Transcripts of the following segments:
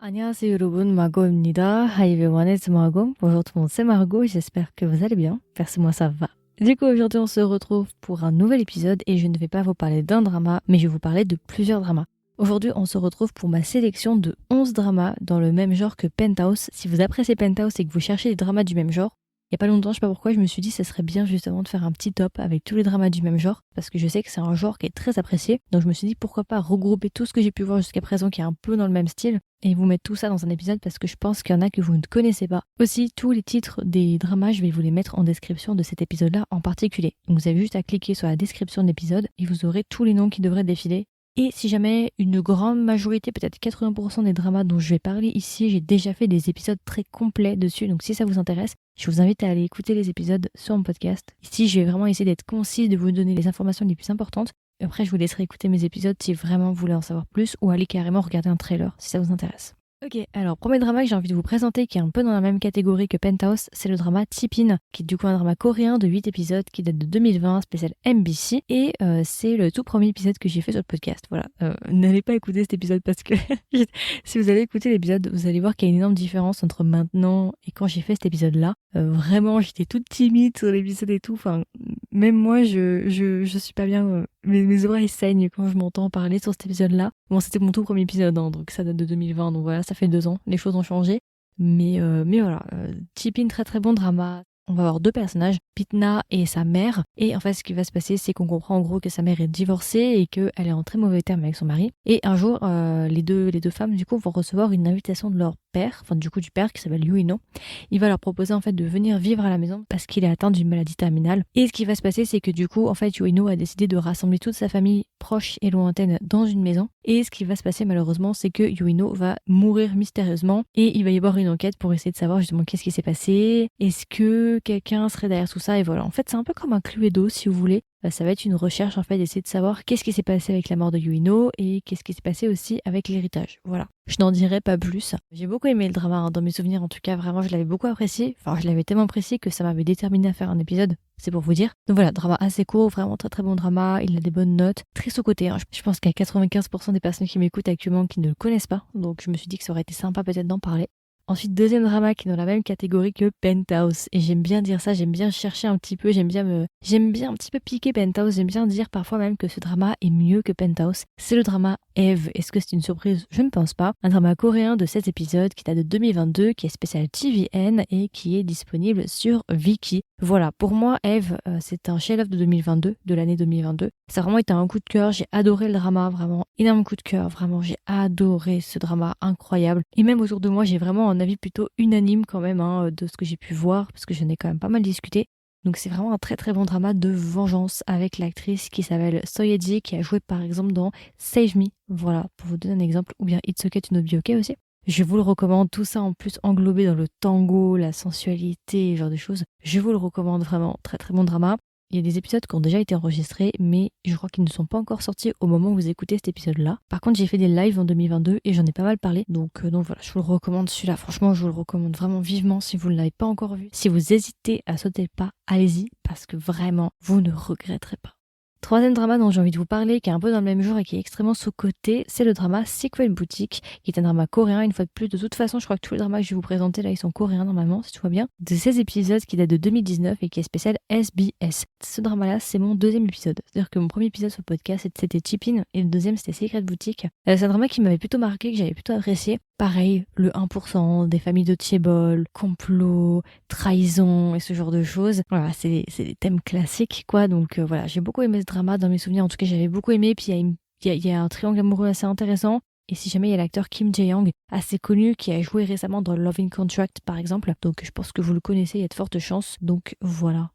안녕하세요 여러분, Margot입니다. Hi everyone, it's Margot. Bonjour tout le monde, c'est Margot, j'espère que vous allez bien. Perso, moi ça va. Du coup, aujourd'hui on se retrouve pour un nouvel épisode et je ne vais pas vous parler d'un drama, mais je vais vous parler de plusieurs dramas. Aujourd'hui, on se retrouve pour ma sélection de 11 dramas dans le même genre que Penthouse. Si vous appréciez Penthouse et que vous cherchez des dramas du même genre, il n'y a pas longtemps, je sais pas pourquoi, je me suis dit que ça serait bien justement de faire un petit top avec tous les dramas du même genre, parce que je sais que c'est un genre qui est très apprécié. Donc je me suis dit pourquoi pas regrouper tout ce que j'ai pu voir jusqu'à présent qui est un peu dans le même style et vous mettre tout ça dans un épisode parce que je pense qu'il y en a que vous ne connaissez pas. Aussi, tous les titres des dramas, je vais vous les mettre en description de cet épisode-là en particulier. Donc vous avez juste à cliquer sur la description de l'épisode et vous aurez tous les noms qui devraient défiler. Et si jamais une grande majorité, peut-être 80% des dramas dont je vais parler ici, j'ai déjà fait des épisodes très complets dessus. Donc si ça vous intéresse, je vous invite à aller écouter les épisodes sur mon podcast. Ici, je vais vraiment essayer d'être concise, de vous donner les informations les plus importantes. Et après, je vous laisserai écouter mes épisodes si vraiment vous voulez en savoir plus ou aller carrément regarder un trailer si ça vous intéresse. Ok, alors premier drama que j'ai envie de vous présenter qui est un peu dans la même catégorie que Penthouse, c'est le drama Tipin, qui est du coup un drama coréen de 8 épisodes qui date de 2020, spécial MBC, et c'est le tout premier épisode que j'ai fait sur le podcast. Voilà, n'allez pas écouter cet épisode parce que si vous allez écouter l'épisode, vous allez voir qu'il y a une énorme différence entre maintenant et quand j'ai fait cet épisode-là. Vraiment, j'étais toute timide sur l'épisode et tout, enfin, même moi, je suis pas bien, mes oreilles saignent quand je m'entends parler sur cet épisode-là. Bon, c'était mon tout premier épisode, hein, donc ça date de 2020, donc voilà, ça fait 2 ans, les choses ont changé. Mais voilà, Tipin, très très bon drama. On va avoir 2 personnages, Pitna et sa mère. Et en fait, ce qui va se passer, c'est qu'on comprend en gros que sa mère est divorcée et qu'elle est en très mauvais termes avec son mari. Et un jour, les deux femmes, du coup, vont recevoir une invitation de leur père, enfin du coup du père qui s'appelle Yuino. Il va leur proposer en fait de venir vivre à la maison parce qu'il est atteint d'une maladie terminale. Et ce qui va se passer, c'est que du coup, en fait, Yuino a décidé de rassembler toute sa famille proche et lointaine dans une maison. Et ce qui va se passer malheureusement, c'est que Yuino va mourir mystérieusement et il va y avoir une enquête pour essayer de savoir justement qu'est-ce qui s'est passé. Est-ce que quelqu'un serait derrière tout ça? Et voilà, en fait, c'est un peu comme un Cluedo si vous voulez. Ça va être une recherche en fait d'essayer de savoir qu'est-ce qui s'est passé avec la mort de Yuino et qu'est-ce qui s'est passé aussi avec l'héritage. Voilà. Je n'en dirai pas plus. J'ai beaucoup aimé le drama, hein, dans mes souvenirs en tout cas, vraiment je l'avais beaucoup apprécié. Enfin, je l'avais tellement apprécié que ça m'avait déterminé à faire un épisode, c'est pour vous dire. Donc voilà, drama assez court, vraiment très très bon drama, il a des bonnes notes, très sous-coté. Hein. Je pense qu'il y a 95% des personnes qui m'écoutent actuellement qui ne le connaissent pas, donc je me suis dit que ça aurait été sympa peut-être d'en parler. Ensuite, deuxième drama qui est dans la même catégorie que Penthouse. Et j'aime bien dire ça, j'aime bien chercher un petit peu, j'aime bien un petit peu piquer Penthouse, j'aime bien dire parfois même que ce drama est mieux que Penthouse. C'est le drama Eve. Est-ce que c'est une surprise? Je ne pense pas. Un drama coréen de 7 épisodes qui date de 2022, qui est spécial TVN et qui est disponible sur Viki. Voilà, pour moi, Eve, c'est un chef-d'œuvre de 2022, de l'année 2022. Ça a vraiment été un coup de cœur, j'ai adoré le drama, vraiment, énorme coup de cœur, vraiment, j'ai adoré ce drama, incroyable. Et même autour de moi, j'ai vraiment un avis plutôt unanime quand même, hein, de ce que j'ai pu voir, parce que j'en ai quand même pas mal discuté. Donc c'est vraiment un très très bon drama de vengeance avec l'actrice qui s'appelle Soyeji, qui a joué par exemple dans Save Me, voilà, pour vous donner un exemple, ou bien It's Okay to Not Be Okay aussi. Je vous le recommande, tout ça en plus englobé dans le tango, la sensualité, ce genre de choses. Je vous le recommande vraiment, très très bon drama. Il y a des épisodes qui ont déjà été enregistrés, mais je crois qu'ils ne sont pas encore sortis au moment où vous écoutez cet épisode-là. Par contre, j'ai fait des lives en 2022 et j'en ai pas mal parlé. Donc voilà, je vous le recommande celui-là. Franchement, je vous le recommande vraiment vivement si vous ne l'avez pas encore vu. Si vous hésitez à sauter le pas, allez-y, parce que vraiment, vous ne regretterez pas. Troisième drama dont j'ai envie de vous parler, qui est un peu dans le même genre et qui est extrêmement sous-coté, c'est le drama Sequel Boutique, qui est un drama coréen, une fois de plus. De toute façon, je crois que tous les dramas que je vais vous présenter là, ils sont coréens normalement, si tout va bien. De 16 épisodes qui date de 2019 et qui est spécial SBS. Ce drama-là, c'est mon deuxième épisode. C'est-à-dire que mon premier épisode sur le podcast, c'était Tipin, et le deuxième, c'était Secret Boutique. C'est un drama qui m'avait plutôt marqué, que j'avais plutôt apprécié. Pareil, le 1%, des familles de Chaebol, complot, trahison et ce genre de choses. Voilà, c'est des thèmes classiques, quoi. Donc voilà, j'ai beaucoup aimé ce drama dans mes souvenirs. En tout cas, j'avais beaucoup aimé. Puis il y a un triangle amoureux assez intéressant. Et si jamais il y a l'acteur Kim Jae-young, assez connu, qui a joué récemment dans Loving Contract, par exemple. Donc je pense que vous le connaissez, il y a de fortes chances. Donc voilà.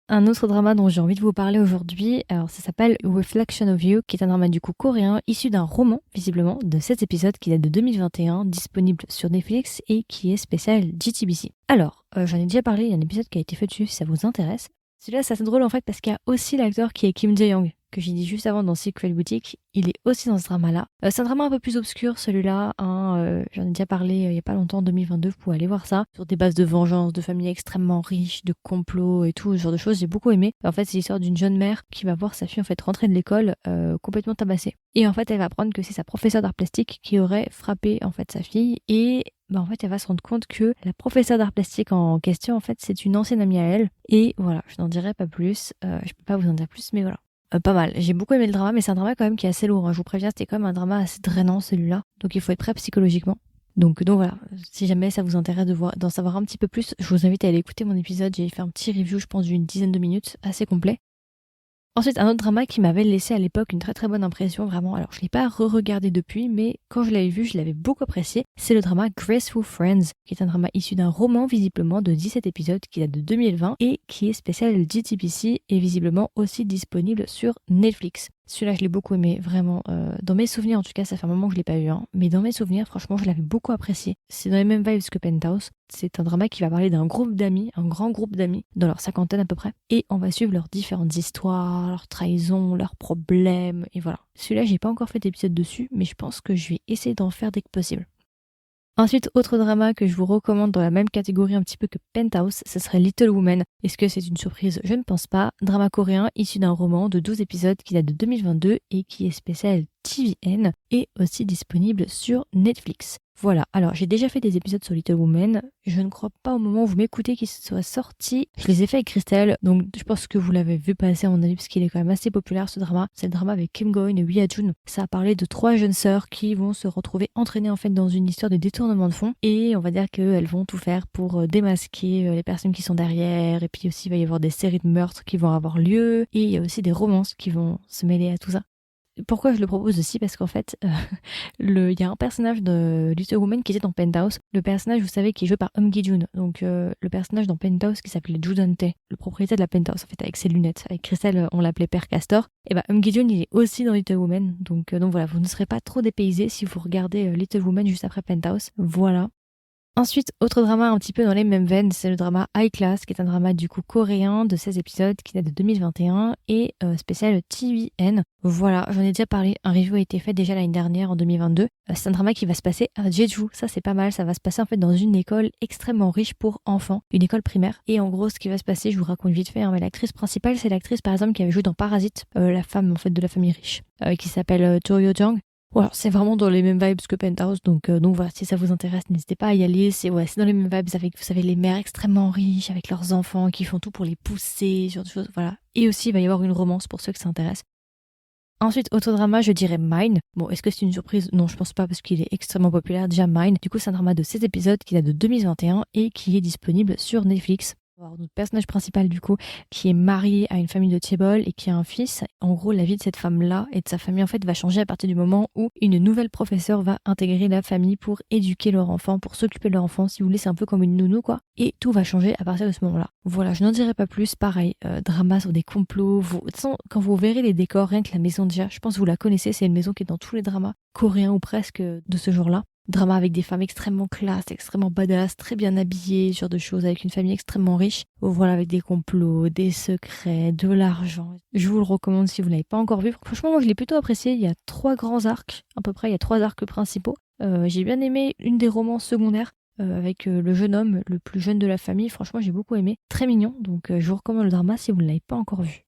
Un autre drama dont j'ai envie de vous parler aujourd'hui, alors ça s'appelle Reflection of You, qui est un drama du coup coréen, issu d'un roman, visiblement, de 7 épisodes qui date de 2021, disponible sur Netflix et qui est spécial JTBC. Alors, j'en ai déjà parlé, il y a un épisode qui a été fait dessus si ça vous intéresse. Celui-là, c'est assez drôle en fait parce qu'il y a aussi l'acteur qui est Kim Jae-young, que j'ai dit juste avant dans Secret Boutique, il est aussi dans ce drama-là. C'est un drama un peu plus obscur celui-là, hein, j'en ai déjà parlé il y a pas longtemps, en 2022, vous pouvez aller voir ça, sur des bases de vengeance, de familles extrêmement riches, de complots et tout, ce genre de choses, j'ai beaucoup aimé. En fait, c'est l'histoire d'une jeune mère qui va voir sa fille en fait rentrer de l'école complètement tabassée. Et en fait, elle va apprendre que c'est sa professeure d'art plastique qui aurait frappé en fait sa fille et en fait, elle va se rendre compte que la professeure d'art plastique en question, en fait, c'est une ancienne amie à elle. Et voilà, je n'en dirai pas plus. Je peux pas vous en dire plus, mais voilà. Pas mal. J'ai beaucoup aimé le drama, mais c'est un drama quand même qui est assez lourd, hein. Je vous préviens, c'était quand même un drama assez drainant celui-là. Donc il faut être prêt psychologiquement. Donc voilà, si jamais ça vous intéresse d'en savoir un petit peu plus, je vous invite à aller écouter mon épisode. J'ai fait un petit review, je pense, d'une dizaine de minutes, assez complet. Ensuite, un autre drama qui m'avait laissé à l'époque une très très bonne impression, vraiment. Alors, je ne l'ai pas re-regardé depuis, mais quand je l'avais vu, je l'avais beaucoup apprécié. C'est le drama Graceful Friends, qui est un drama issu d'un roman visiblement de 17 épisodes qui date de 2020 et qui est spécial GTPC et visiblement aussi disponible sur Netflix. Celui-là, je l'ai beaucoup aimé, vraiment. Dans mes souvenirs, en tout cas, ça fait un moment que je l'ai pas vu, hein, mais dans mes souvenirs, franchement, je l'avais beaucoup apprécié. C'est dans les mêmes vibes que Penthouse. C'est un drama qui va parler d'un groupe d'amis, un grand groupe d'amis, dans leur cinquantaine à peu près, et on va suivre leurs différentes histoires, leurs trahisons, leurs problèmes, et voilà. Celui-là, j'ai pas encore fait d'épisode dessus, mais je pense que je vais essayer d'en faire dès que possible. Ensuite, autre drama que je vous recommande dans la même catégorie un petit peu que Penthouse, ce serait Little Women. Est-ce que c'est une surprise? Je ne pense pas. Drama coréen issu d'un roman de 12 épisodes qui date de 2022 et qui est spécial TVN et aussi disponible sur Netflix. Voilà, alors j'ai déjà fait des épisodes sur Little Women, je ne crois pas au moment où vous m'écoutez qu'il soit sorti. Je les ai fait avec Christelle, donc je pense que vous l'avez vu passer à mon avis parce qu'il est quand même assez populaire ce drama. C'est le drama avec Kim Go-eun et Wi Ha-jun. Ça a parlé de 3 jeunes sœurs qui vont se retrouver entraînées en fait dans une histoire de détournement de fonds et on va dire qu'elles vont tout faire pour démasquer les personnes qui sont derrière et puis aussi il va y avoir des séries de meurtres qui vont avoir lieu et il y a aussi des romances qui vont se mêler à tout ça. Pourquoi je le propose aussi? Parce qu'en fait, il y a un personnage de Little Women qui était dans Penthouse. Le personnage, vous savez, qui est joué par Gi-jun. Donc, le personnage dans Penthouse qui s'appelait Joo Dante, le propriétaire de la Penthouse, en fait, avec ses lunettes. Avec Christelle, on l'appelait Père Castor. Et Gi-jun, il est aussi dans Little Women. Donc voilà, vous ne serez pas trop dépaysés si vous regardez Little Women juste après Penthouse. Voilà. Ensuite, autre drama un petit peu dans les mêmes veines, c'est le drama High Class, qui est un drama du coup coréen de 16 épisodes qui date de 2021 et spécial TVN. Voilà, j'en ai déjà parlé, un review a été fait déjà l'année dernière en 2022. C'est un drama qui va se passer à Jeju, ça c'est pas mal, ça va se passer en fait dans une école extrêmement riche pour enfants, une école primaire. Et en gros, ce qui va se passer, je vous raconte vite fait, hein, mais l'actrice principale, c'est l'actrice par exemple qui avait joué dans Parasite, la femme en fait de la famille riche, qui s'appelle Cho Yo-jung. Voilà, c'est vraiment dans les mêmes vibes que Penthouse, donc voilà, si ça vous intéresse, n'hésitez pas à y aller. C'est dans les mêmes vibes avec, vous savez, les mères extrêmement riches, avec leurs enfants qui font tout pour les pousser, ce genre de choses, voilà. Et aussi, il va y avoir une romance pour ceux que ça intéresse. Ensuite, autre drama, je dirais Mine. Bon, est-ce que c'est une surprise? Non, je pense pas parce qu'il est extrêmement populaire. Déjà, Mine. Du coup, c'est un drama de 7 épisodes qui date de 2021 et qui est disponible sur Netflix. Alors, notre personnage principal du coup qui est marié à une famille de Thiebol et qui a un fils. En gros, la vie de cette femme-là et de sa famille en fait va changer à partir du moment où une nouvelle professeure va intégrer la famille pour éduquer leur enfant, pour s'occuper de leur enfant. Si vous voulez, c'est un peu comme une nounou quoi. Et tout va changer à partir de ce moment-là. Voilà, je n'en dirai pas plus. Pareil, drama sur des complots. De toute façon, quand vous verrez les décors, rien que la maison déjà, je pense que vous la connaissez. C'est une maison qui est dans tous les dramas coréens ou presque de ce genre-là. Drama avec des femmes extrêmement classe, extrêmement badass, très bien habillées, ce genre de choses, avec une famille extrêmement riche. Voilà, avec des complots, des secrets, de l'argent. Je vous le recommande si vous ne l'avez pas encore vu. Franchement, moi je l'ai plutôt apprécié. Il y a 3 grands arcs, à peu près, il y a 3 arcs principaux. J'ai bien aimé une des romans secondaires avec le jeune homme, le plus jeune de la famille. Franchement, j'ai beaucoup aimé. Très mignon, donc je vous recommande le drama si vous ne l'avez pas encore vu.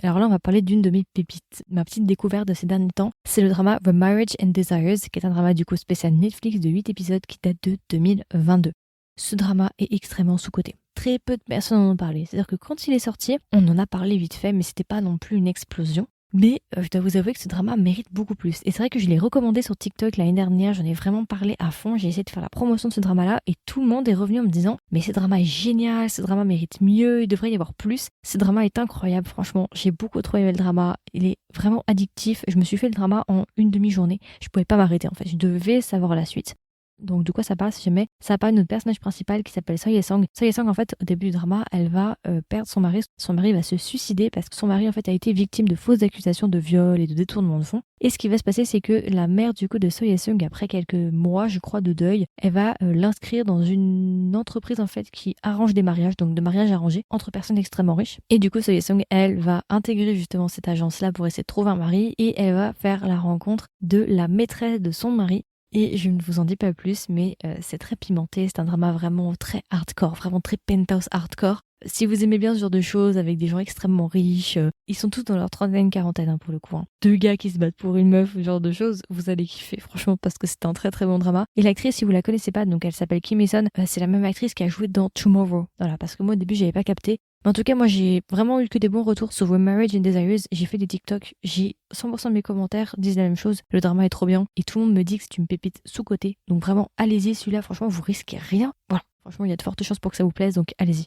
Alors là, on va parler d'une de mes pépites, ma petite découverte de ces derniers temps. C'est le drama The Marriage and Desires, qui est un drama du coup spécial Netflix de 8 épisodes qui date de 2022. Ce drama est extrêmement sous-coté. Très peu de personnes en ont parlé. C'est-à-dire que quand il est sorti, on en a parlé vite fait, mais c'était pas non plus une explosion. Mais je dois vous avouer que ce drama mérite beaucoup plus. Et c'est vrai que je l'ai recommandé sur TikTok l'année dernière, j'en ai vraiment parlé à fond, j'ai essayé de faire la promotion de ce drama-là et tout le monde est revenu en me disant « Mais ce drama est génial, ce drama mérite mieux, il devrait y avoir plus. » Ce drama est incroyable, franchement, j'ai beaucoup trop aimé le drama, il est vraiment addictif. Je me suis fait le drama en une demi-journée, je pouvais pas m'arrêter en fait, je devais savoir la suite. Donc de quoi ça parle si jamais? Ça parle de notre personnage principal qui s'appelle Seo Ye-sang. Seo Ye-sang en fait au début du drama elle va perdre son mari. Son mari va se suicider parce que son mari en fait a été victime de fausses accusations de viol et de détournement de fonds. Et ce qui va se passer c'est que la mère du coup de Seo Ye-sang après quelques mois je crois de deuil, elle va l'inscrire dans une entreprise en fait qui arrange des mariages, donc de mariages arrangés entre personnes extrêmement riches. Et du coup Seo Ye-sang elle va intégrer justement cette agence là pour essayer de trouver un mari et elle va faire la rencontre de la maîtresse de son mari. Et je ne vous en dis pas plus, mais c'est très pimenté, c'est un drama vraiment très hardcore, vraiment très penthouse hardcore. Si vous aimez bien ce genre de choses avec des gens extrêmement riches, ils sont tous dans leur trentaine, quarantaine hein, pour le coup. Hein. Deux gars qui se battent pour une meuf, ce genre de choses, vous allez kiffer franchement parce que c'est un très très bon drama. Et l'actrice, si vous la connaissez pas, donc elle s'appelle Kim Hee-sun, c'est la même actrice qui a joué dans Tomorrow. Voilà, parce que moi au début j'avais pas capté. Mais en tout cas, moi j'ai vraiment eu que des bons retours sur The Marriage in Desires. J'ai fait des TikTok, j'ai 100% de mes commentaires disent la même chose. Le drama est trop bien et tout le monde me dit que c'est une pépite sous-cotée. Donc vraiment, allez-y, celui-là, franchement, vous risquez rien. Voilà, franchement, il y a de fortes chances pour que ça vous plaise, donc allez-y.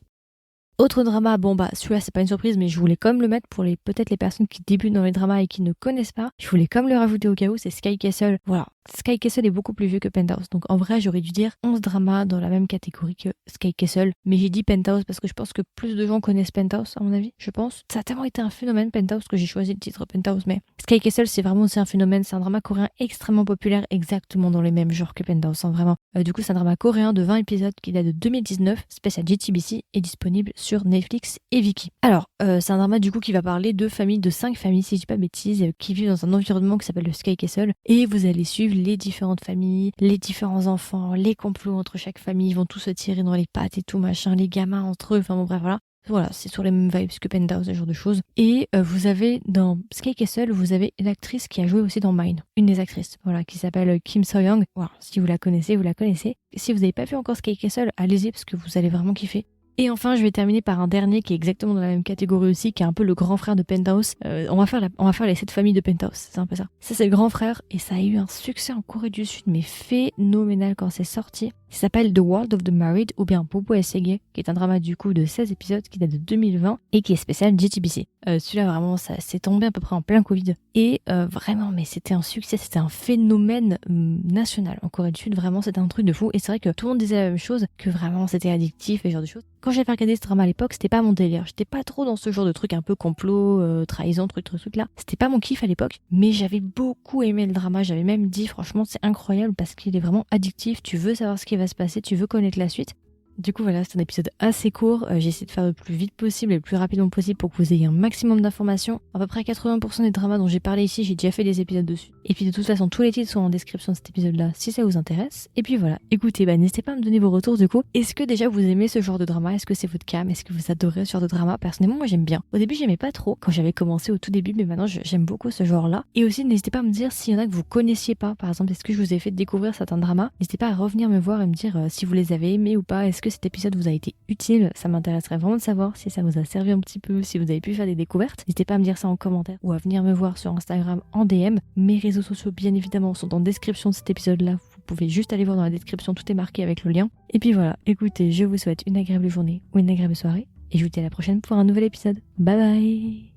Autre drama, bon bah celui-là c'est pas une surprise mais je voulais quand même le mettre pour peut-être les personnes qui débutent dans les dramas et qui ne connaissent pas. Je voulais quand même le rajouter au cas où, c'est Sky Castle. Voilà, Sky Castle est beaucoup plus vieux que Penthouse. Donc en vrai j'aurais dû dire 11 dramas dans la même catégorie que Sky Castle. Mais j'ai dit Penthouse parce que je pense que plus de gens connaissent Penthouse à mon avis, je pense. Ça a tellement été un phénomène Penthouse que j'ai choisi le titre Penthouse. Mais Sky Castle c'est vraiment aussi un phénomène, c'est un drama coréen extrêmement populaire exactement dans les mêmes genres que Penthouse. Hein, vraiment. Du coup c'est un drama coréen de 20 épisodes qui date de 2019, spécial JTBC et disponible sur Netflix et Viki. Alors, c'est un drama du coup qui va parler de 5 familles, si je dis pas bêtises, qui vivent dans un environnement qui s'appelle le Sky Castle. Et vous allez suivre les différentes familles, les différents enfants, les complots entre chaque famille, ils vont tous se tirer dans les pattes et tout machin, les gamins entre eux, enfin bon bref voilà. Voilà, c'est sur les mêmes vibes que Penthouse, ce genre de choses. Et vous avez dans Sky Castle, vous avez l'actrice qui a joué aussi dans Mine, une des actrices, voilà, qui s'appelle Kim So-young. Voilà, si vous la connaissez, vous la connaissez. Si vous n'avez pas vu encore Sky Castle, allez-y parce que vous allez vraiment kiffer. Et enfin, je vais terminer par un dernier qui est exactement dans la même catégorie aussi, qui est un peu le grand frère de Penthouse. On va faire les 7 familles de Penthouse, c'est un peu ça. Ça, c'est le grand frère et ça a eu un succès en Corée du Sud, mais phénoménal quand c'est sorti. Ça s'appelle The World of the Married ou bien Bobo Sege, qui est un drama du coup de 16 épisodes qui date de 2020 et qui est spécial JTBC. Celui-là vraiment, ça s'est tombé à peu près en plein Covid. Et vraiment, mais c'était un succès, c'était un phénomène national en Corée du Sud. Vraiment, c'était un truc de fou. Et c'est vrai que tout le monde disait la même chose, que vraiment c'était addictif et ce genre de choses. Quand j'avais regardé ce drama à l'époque, c'était pas mon délire. J'étais pas trop dans ce genre de truc un peu complot, trahison, truc là. C'était pas mon kiff à l'époque, mais j'avais beaucoup aimé le drama. J'avais même dit, franchement, c'est incroyable parce qu'il est vraiment addictif. Tu veux savoir ce qui va se passer, tu veux connaître la suite. Du coup voilà, c'est un épisode assez court, j'ai essayé de faire le plus vite possible et le plus rapidement possible pour que vous ayez un maximum d'informations. À peu près 80% des dramas dont j'ai parlé ici, j'ai déjà fait des épisodes dessus. Et puis de toute façon, tous les titres sont en description de cet épisode-là si ça vous intéresse. Et puis voilà, écoutez, n'hésitez pas à me donner vos retours du coup. Est-ce que déjà vous aimez ce genre de drama? Est-ce que c'est votre cam? Est-ce que vous adorez ce genre de drama? Personnellement, moi j'aime bien. Au début, j'aimais pas trop quand j'avais commencé au tout début, mais maintenant j'aime beaucoup ce genre-là. Et aussi, n'hésitez pas à me dire s'il y en a que vous connaissiez pas. Par exemple, est-ce que je vous ai fait découvrir certains dramas? N'hésitez pas à revenir me voir et me dire si vous les avez aimés ou pas. Est-ce que cet épisode vous a été utile? Ça m'intéresserait vraiment de savoir si ça vous a servi un petit peu, si vous avez pu faire des découvertes. N'hésitez pas à me dire ça en commentaire ou à venir me voir sur Instagram en DM. Mes réseaux sociaux, bien évidemment, sont en description de cet épisode-là. Vous pouvez juste aller voir dans la description, tout est marqué avec le lien. Et puis voilà, écoutez, je vous souhaite une agréable journée ou une agréable soirée et je vous dis à la prochaine pour un nouvel épisode. Bye bye!